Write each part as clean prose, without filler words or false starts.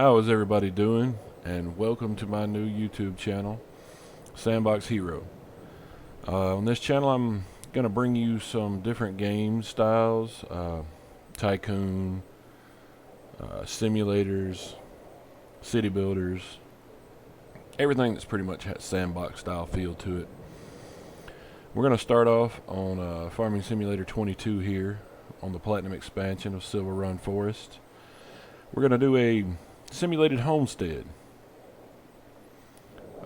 How is everybody doing? And welcome to my new YouTube channel, Sandbox Hero. On this channel I'm going to bring you some different game styles, tycoon, simulators, city builders, everything that's pretty much has sandbox style feel to it. We're going to start off on Farming Simulator 22 here on the Platinum expansion of Silverrun Forest. We're going to do a simulated homestead.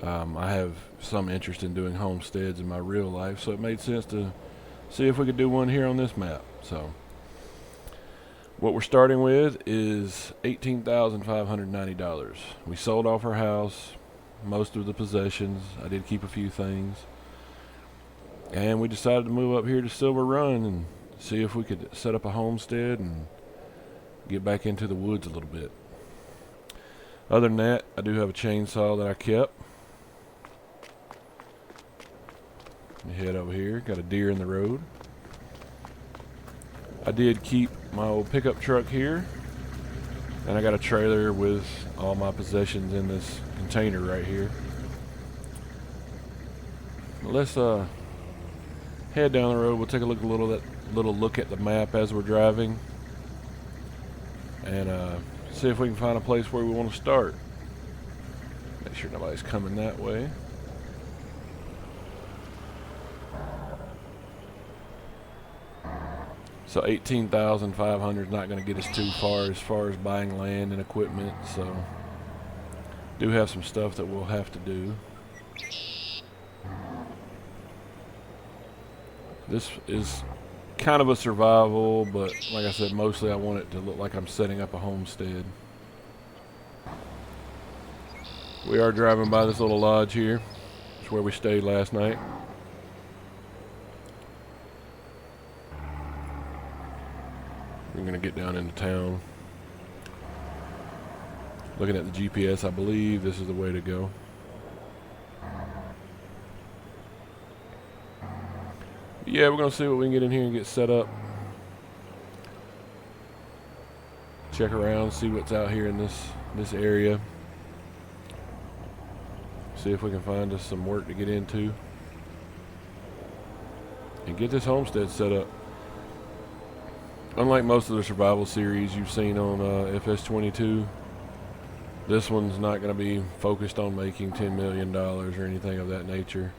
I have some interest in doing homesteads in my real life, so it made sense to see if we could do one here on this map. So what we're starting with is $18,590. We sold off our house, most of the possessions. I did keep a few things, and we decided to move up here to Silverrun and see if we could set up a homestead and get back into the woods a little bit. Other than that, I do have a chainsaw that I kept. Let me head over here. Got a deer in the road. I did keep my old pickup truck here, and I got a trailer with all my possessions in this container right here. Let's head down the road. We'll take a little look at the map as we're driving, and see if we can find a place where we want to start. Make sure nobody's coming that way. So 18,500 is not going to get us too far as buying land and equipment. So do have some stuff that we'll have to do. This is kind of a survival, but like I said, mostly I want it to look like I'm setting up a homestead. We are driving by this little lodge here. It's where we stayed last night. We're going to get down into town. Looking at the GPS, I believe this is the way to go. Yeah, we're going to see what we can get in here and get set up. Check around, see what's out here in this area. See if we can find us some work to get into. And get this homestead set up. Unlike most of the survival series you've seen on FS22, this one's not going to be focused on making $10 million or anything of that nature.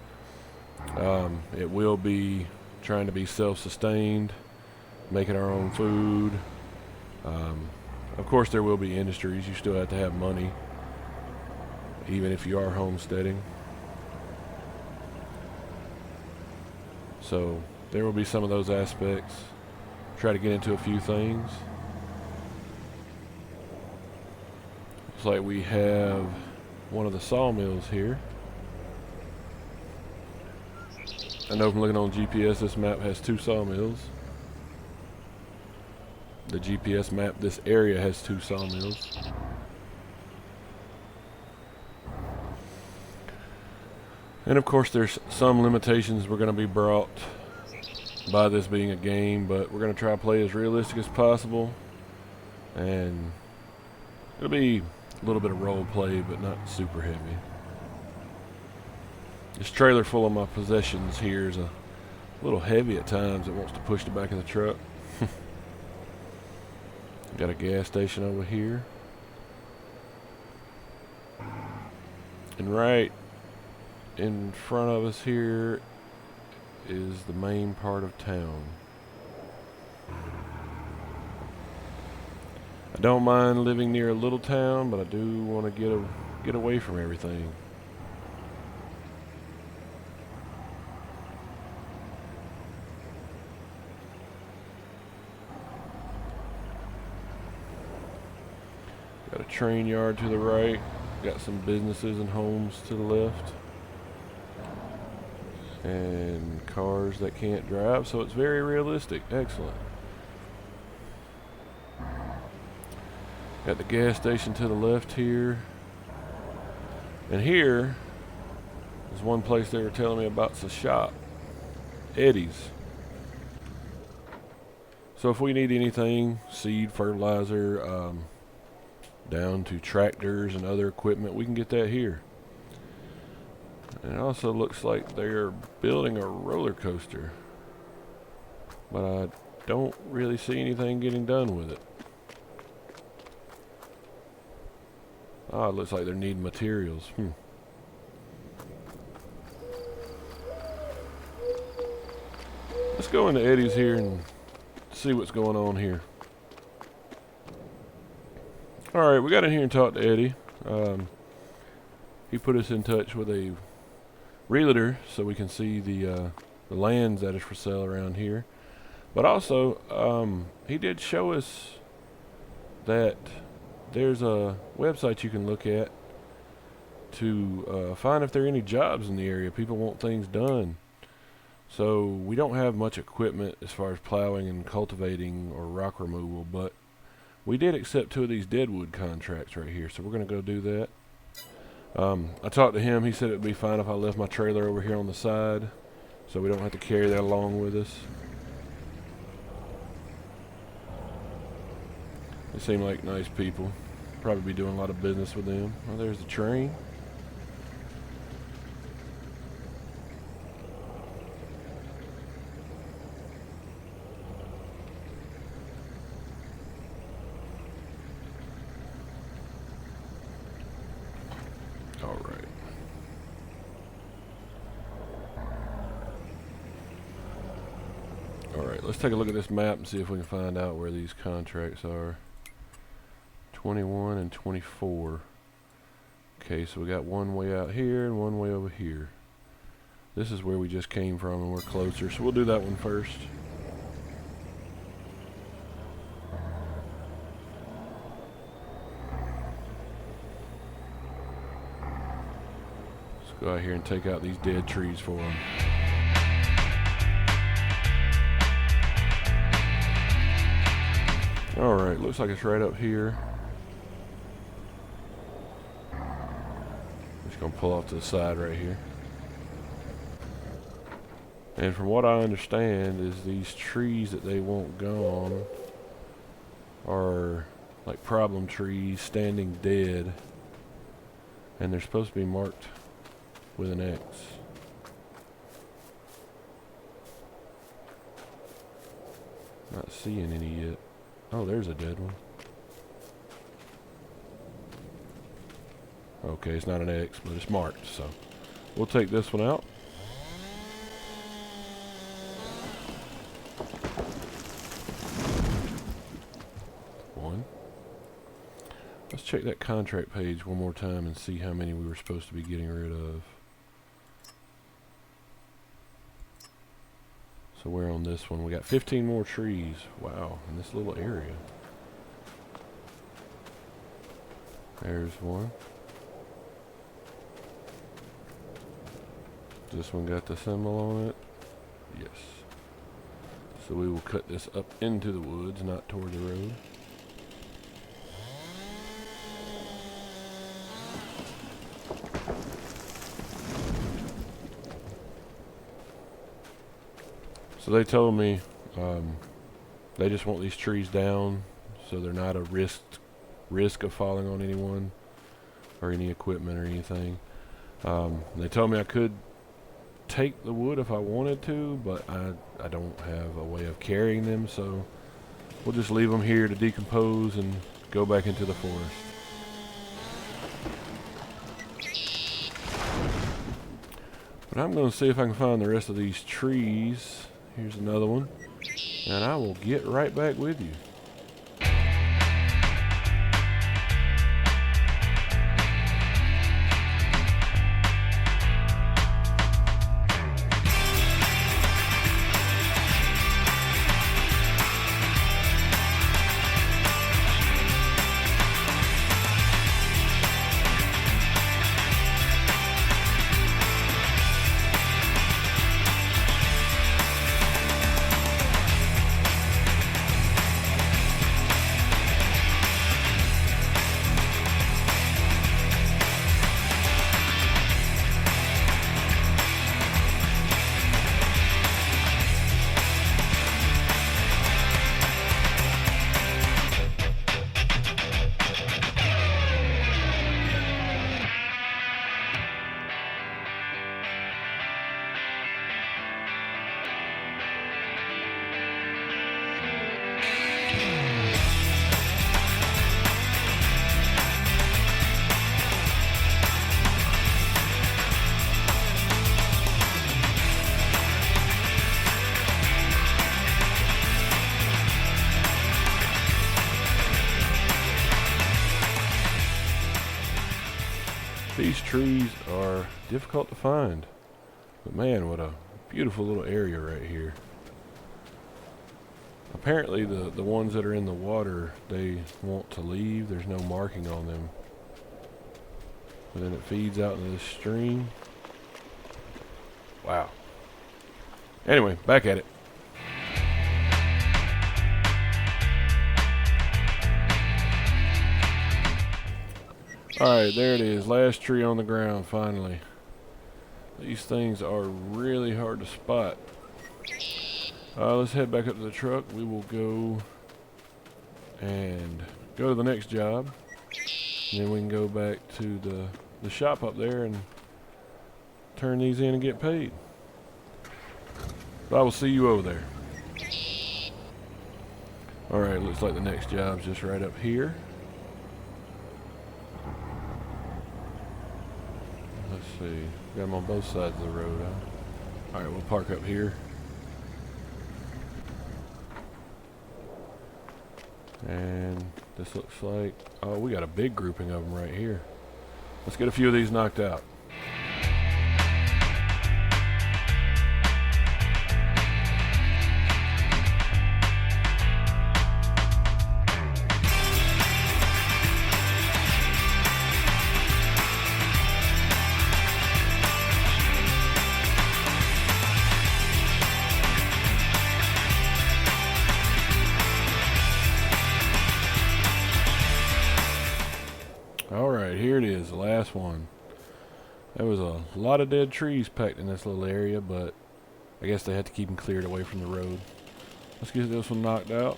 It will be trying to be self-sustained, making our own food. Of course there will be industries. You still have to have money, even if you are homesteading. So there will be some of those aspects. Try to get into a few things. Looks like we have one of the sawmills here. I know from looking on GPS, this map has 2 sawmills. The GPS map, this area has 2 sawmills. And of course there's some limitations we're going to be brought by this being a game, but we're going to try to play as realistic as possible, and it'll be a little bit of role play, but not super heavy. This trailer full of my possessions here is a little heavy at times. It wants to push the back of the truck. Got a gas station over here, and right in front of us here is the main part of town. I don't mind living near a little town, but I do want to get away from everything. Got a train yard to the right. Got some businesses and homes to the left, and cars that can't drive, so it's very realistic. Excellent. Got the gas station to the left here, and here is one place they were telling me about. It's a shop, Eddie's. So if we need anything, seed, fertilizer, down to tractors and other equipment. We can get that here. And it also looks like they're building a roller coaster, but I don't really see anything getting done with it. Oh, it looks like they're needing materials. Let's go into Eddie's here and see what's going on here. Alright, we got in here and talked to Eddie. He put us in touch with a realtor so we can see the lands that is for sale around here. But also, he did show us that there's a website you can look at to find if there are any jobs in the area. People want things done. So we don't have much equipment as far as plowing and cultivating or rock removal, but we did accept 2 of these deadwood contracts right here, so we're going to go do that. I talked to him. He said it would be fine if I left my trailer over here on the side, so we don't have to carry that along with us. They seem like nice people. Probably be doing a lot of business with them. Oh, there's the train. Alright, let's take a look at this map and see if we can find out where these contracts are. 21 and 24. Okay, so we got one way out here and one way over here. This is where we just came from and we're closer, so we'll do that one first. Let's go out here and take out these dead trees for them. Alright, looks like it's right up here. Just gonna pull off to the side right here. And from what I understand is these trees that they want gone are like problem trees standing dead, and they're supposed to be marked with an X. Not seeing any yet. Oh, there's a dead one. Okay, it's not an X, but it's marked, so we'll take this one out. One. Let's check that contract page one more time and see how many we were supposed to be getting rid of. So we're on this one. We got 15 more trees. Wow, in this little area. There's one. This one got the symbol on it. Yes. So we will cut this up into the woods, not toward the road. So they told me they just want these trees down so they're not a risk of falling on anyone or any equipment or anything. They told me I could take the wood if I wanted to, but I don't have a way of carrying them, so we'll just leave them here to decompose and go back into the forest. But I'm going to see if I can find the rest of these trees. Here's another one, and I will get right back with you. these trees are difficult to find. But man, what a beautiful little area right here. Apparently the ones that are in the water, they want to leave. There's no marking on them. And then it feeds out into this stream. Wow. Anyway, back at it. Alright, there it is. Last tree on the ground, finally. These things are really hard to spot. Let's head back up to the truck. We will go and go to the next job. And then we can go back to the shop up there and turn these in and get paid. But I will see you over there. Alright, looks like the next job's just right up here. Let's see. Got them on both sides of the road, huh? Alright, we'll park up here. And this looks like, oh, we got a big grouping of them right here. Let's get a few of these knocked out. Alright, here it is, the last one. There was a lot of dead trees packed in this little area, but I guess they had to keep them cleared away from the road. Let's get this one knocked out.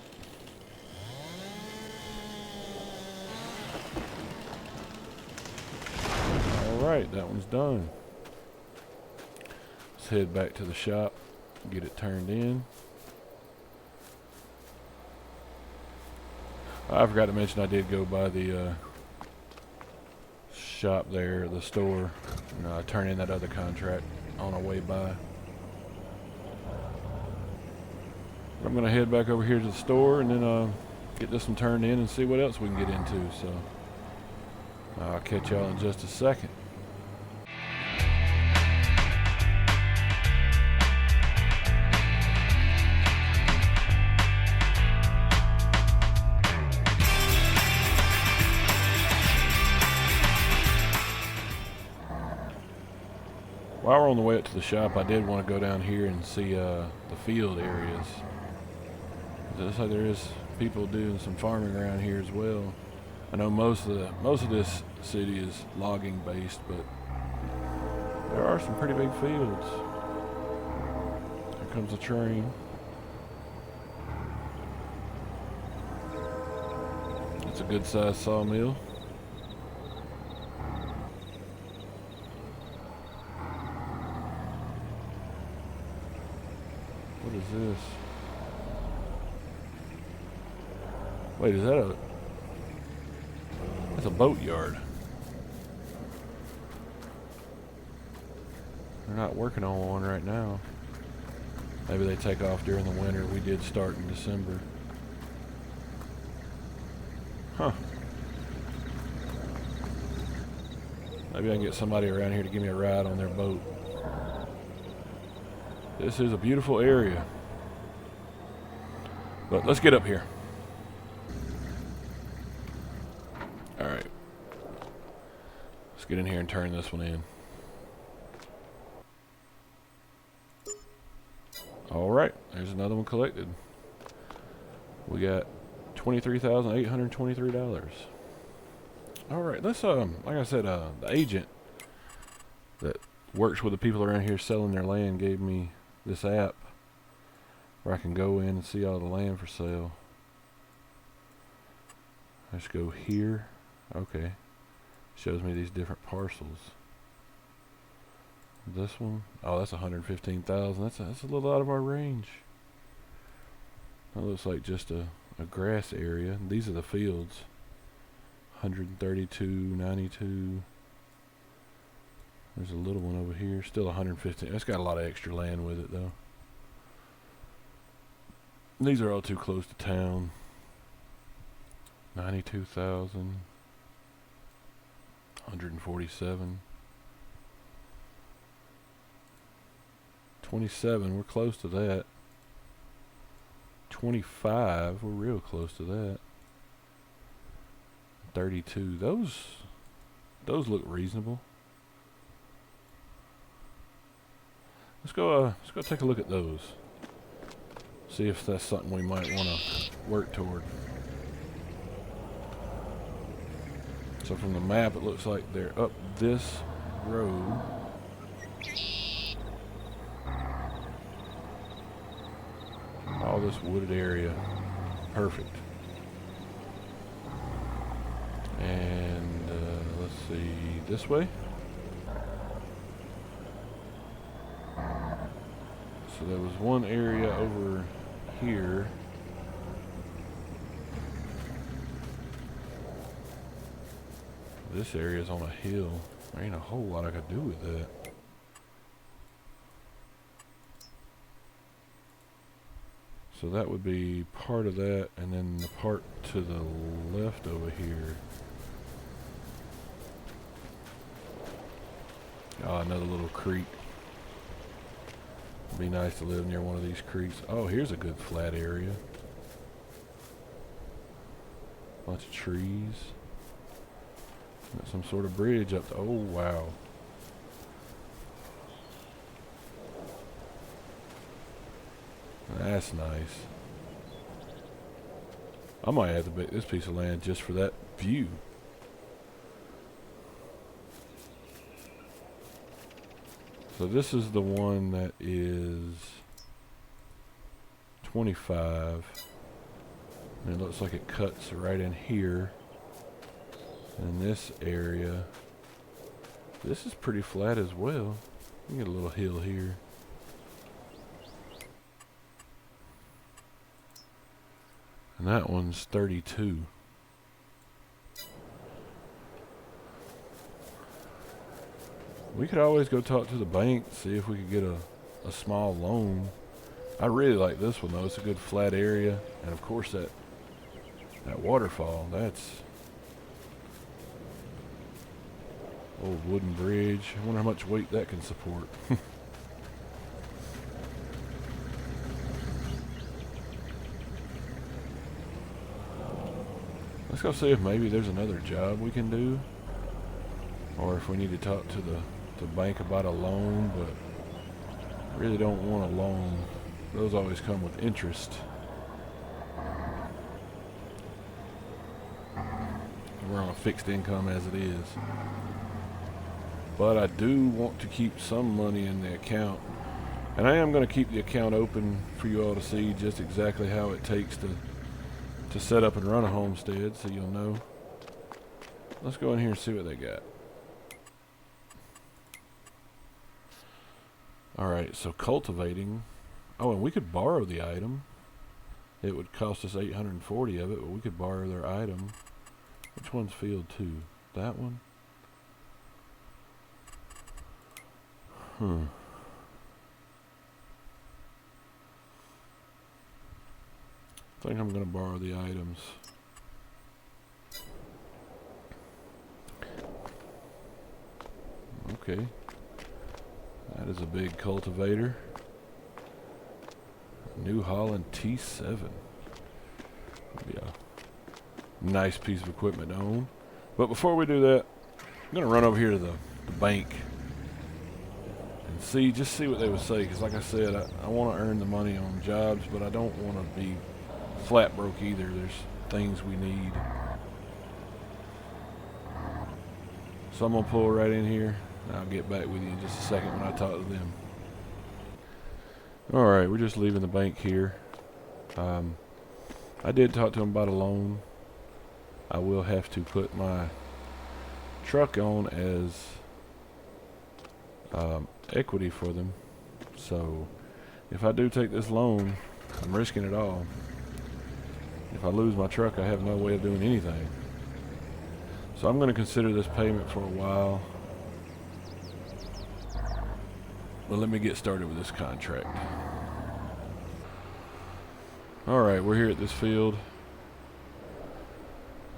Alright, that one's done. Let's head back to the shop, get it turned in. I forgot to mention I did go by the shop there, the store, and turn in that other contract on our way by. I'm gonna head back over here to the store and then get this one turned in and see what else we can get into. So I'll catch y'all in just a second. While we're on the way up to the shop, I did want to go down here and see the field areas. It looks like there is people doing some farming around here as well. I know most of this city is logging based, but there are some pretty big fields. Here comes a train. It's a good sized sawmill. What is this? Wait, is that that's a boat yard. They're not working on one right now. Maybe they take off during the winter. We did start in December. Huh. Maybe I can get somebody around here to give me a ride on their boat. This is a beautiful area. But let's get up here. Alright. Let's get in here and turn this one in. Alright, there's another one collected. We got $23,823. Alright, let's like I said, the agent that works with the people around here selling their land gave me this app where I can go in and see all the land for sale. Let's go here. Okay. Shows me these different parcels. This one, oh, that's 115,000. That's a little out of our range. That looks like just a grass area. These are the fields. 132, 92. There's a little one over here. Still 115. It's got a lot of extra land with it, though. These are all too close to town. 92,000. 147. 27, we're close to that. 25, we're real close to that. 32, those look reasonable. Let's go take a look at those. See if that's something we might want to work toward. So from the map, it looks like they're up this road. All this wooded area. Perfect. And let's see, this way. So there was one area over here. This area is on a hill. There ain't a whole lot I could do with that. So that would be part of that, and then the part to the left over here. Oh, another little creek. It'd be nice to live near one of these creeks. Oh, here's a good flat area. Bunch of trees. Got some sort of bridge up there. Oh, wow. That's nice. I might have to bet this piece of land just for that view. So this is the one that is 25. And it looks like it cuts right in here. In this area. This is pretty flat as well. We get a little hill here. And that one's 32. We could always go talk to the bank, see if we could get a small loan. I really like this one though. It's a good flat area. And of course that waterfall, that's old wooden bridge. I wonder how much weight that can support. Let's go see if maybe there's another job we can do, or if we need to talk to the bank about a loan, but I really don't want a loan. Those always come with interest. We're on a fixed income as it is. But I do want to keep some money in the account, and I am going to keep the account open for you all to see just exactly how it takes to set up and run a homestead, so you'll know. Let's go in here and see what they got. Alright, so cultivating. Oh, and we could borrow the item. It would cost us 840 of it, but we could borrow their item. Which one's field 2? That one? I think I'm going to borrow the items. Okay. That is a big cultivator. New Holland T7. That'd be a nice piece of equipment to own. But before we do that, I'm going to run over here to the bank and see what they would say. Because like I said, I want to earn the money on jobs, but I don't want to be flat broke either. There's things we need. So I'm going to pull right in here. I'll get back with you in just a second when I talk to them. Alright, we're just leaving the bank here. I did talk to them about a loan. I will have to put my truck on as equity for them. So if I do take this loan, I'm risking it all. If I lose my truck, I have no way of doing anything. So I'm going to consider this payment for a while. But let me get started with this contract. Alright, we're here at this field.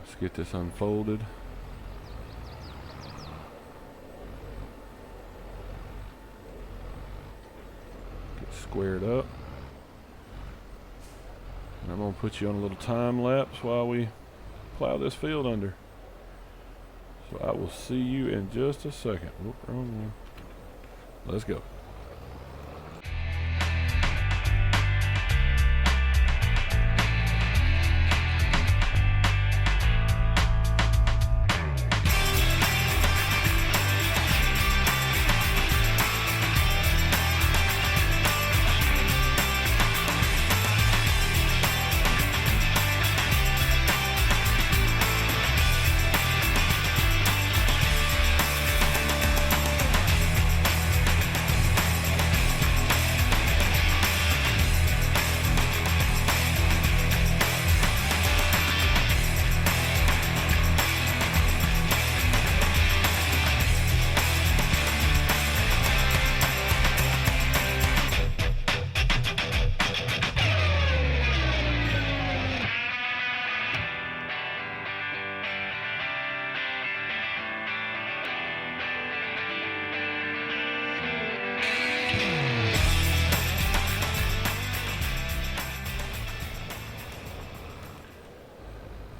Let's get this unfolded. squared up. And I'm going to put you on a little time lapse while we plow this field under. So I will see you in just a second. Whoop, wrong one. Let's go.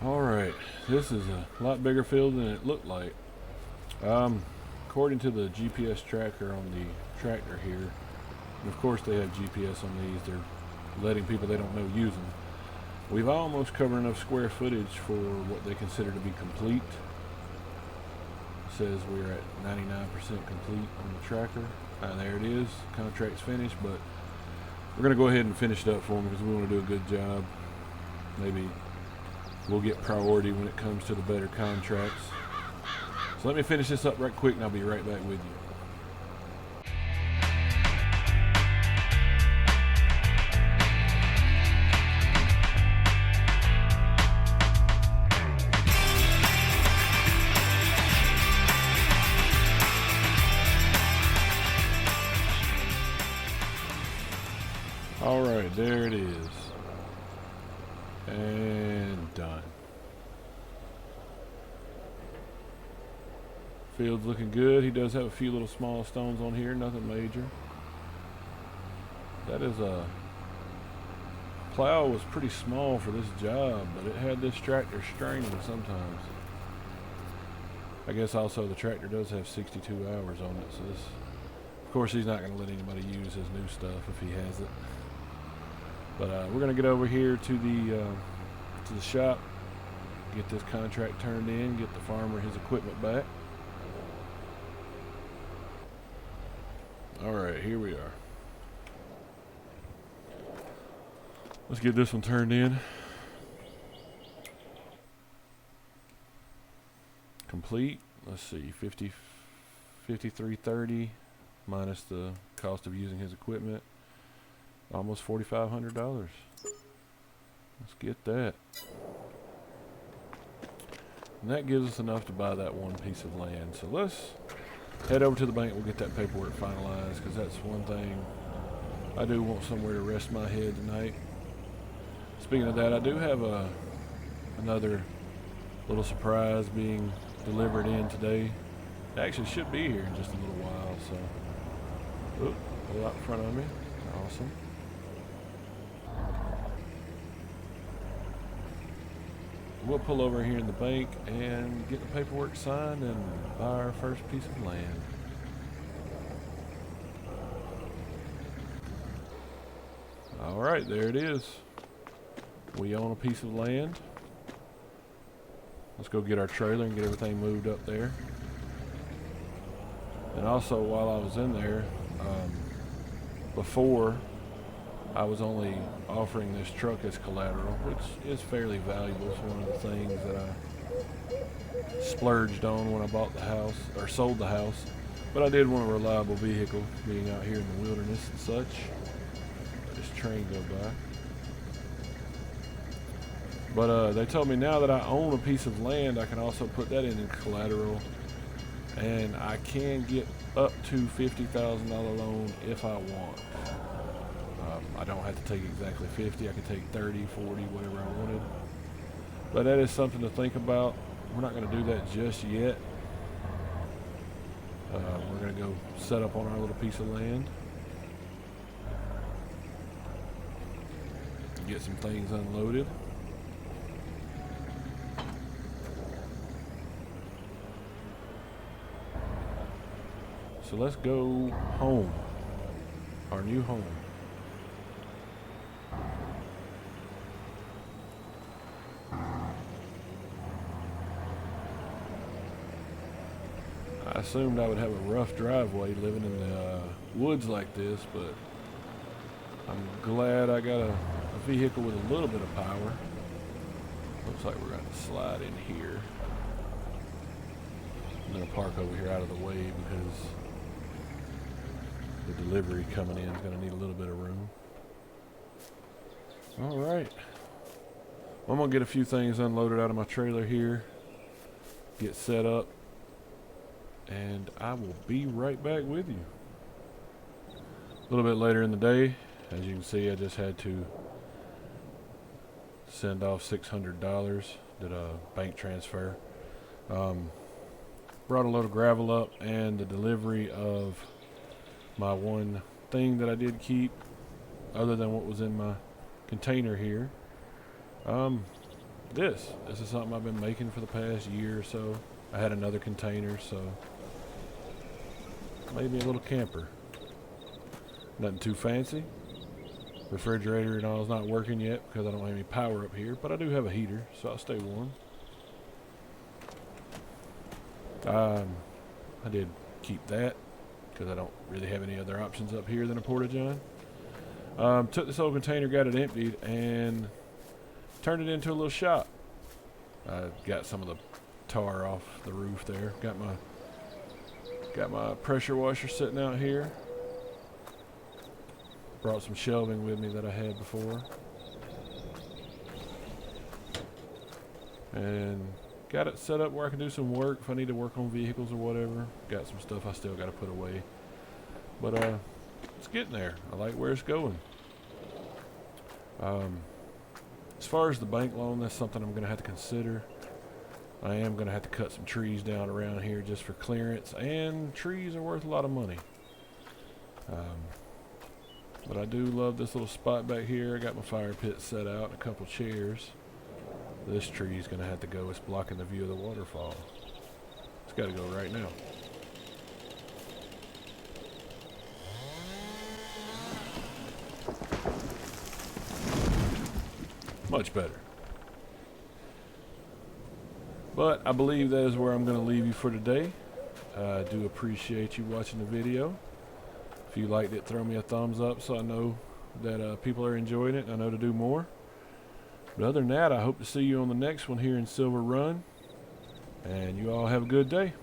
Alright, this is a lot bigger field than it looked like. According to the GPS tracker on the tractor here, and of course they have GPS on these, they're letting people they don't know use them. We've almost covered enough square footage for what they consider to be complete. It says we're at 99% complete on the tracker. There it is, contract's finished, but we're going to go ahead and finish it up for them because we want to do a good job. Maybe we'll get priority when it comes to the better contracts. So let me finish this up right quick and I'll be right back with you. Alright, there it is. And done. Field's looking good. He does have a few little small stones on here, nothing major. That is a plow was pretty small for this job, but it had this tractor straining sometimes. I guess also the tractor does have 62 hours on it, so this, of course he's not going to let anybody use his new stuff if he has it. But we're going to get over here to the shop, get this contract turned in, get the farmer his equipment back. Alright, here we are. Let's get this one turned in. Complete. Let's see, 5330 minus the cost of using his equipment. Almost $4,500. Let's get that. And that gives us enough to buy that one piece of land. So let's head over to the bank. We'll get that paperwork finalized because that's one thing. I do want somewhere to rest my head tonight. Speaking of that, I do have another little surprise being delivered in today. It actually should be here in just a little while. So, oop, pull out in front of me. Awesome. We'll pull over here in the bank and get the paperwork signed and buy our first piece of land. Alright, there it is. We own a piece of land. Let's go get our trailer and get everything moved up there. And also, while I was in there, before I was only offering this truck as collateral, which is fairly valuable. It's one of the things that I splurged on when I bought the house, or sold the house. But I did want a reliable vehicle, being out here in the wilderness and such. Let this train go by. But they told me now that I own a piece of land, I can also put that in collateral. And I can get up to $50,000 loan if I want. I don't have to take exactly 50. I can take 30, 40, whatever I wanted. But that is something to think about. We're not going to do that just yet. We're going to go set up on our little piece of land. get some things unloaded. So let's go home, our new home. I assumed I would have a rough driveway living in the woods like this, but I'm glad I got a vehicle with a little bit of power. Looks like we're going to slide in here. I'm going to park over here out of the way because the delivery coming in is going to need a little bit of room. All right. Well, I'm going to get a few things unloaded out of my trailer here, get set up, and I will be right back with you. A little bit later in the day, as you can see, I just had to send off $600, did a bank transfer. Brought a load of gravel up and the delivery of my one thing that I did keep other than what was in my container here. This is something I've been making for the past year or so. I had another container, so made me a little camper. Nothing too fancy. Refrigerator and all is not working yet because I don't have any power up here, but I do have a heater, so I'll stay warm. I did keep that because I don't really have any other options up here than a porta-john. Took this old container, got it emptied, and turned it into a little shop. I got some of the tar off the roof there. Got my pressure washer sitting out here. Brought some shelving with me that I had before. And got it set up where I can do some work if I need to work on vehicles or whatever. Got some stuff I still got to put away. But it's getting there. I like where it's going. As far as the bank loan, that's something I'm going to have to consider. I am going to have to cut some trees down around here just for clearance, and trees are worth a lot of money. But I do love this little spot back here. I got my fire pit set out and a couple chairs. This tree is going to have to go. It's blocking the view of the waterfall. It's got to go right now. Much better. But I believe that is where I'm going to leave you for today. I do appreciate you watching the video. If you liked it, throw me a thumbs up so I know that people are enjoying it and I know to do more. But other than that, I hope to see you on the next one here in Silverrun. And you all have a good day.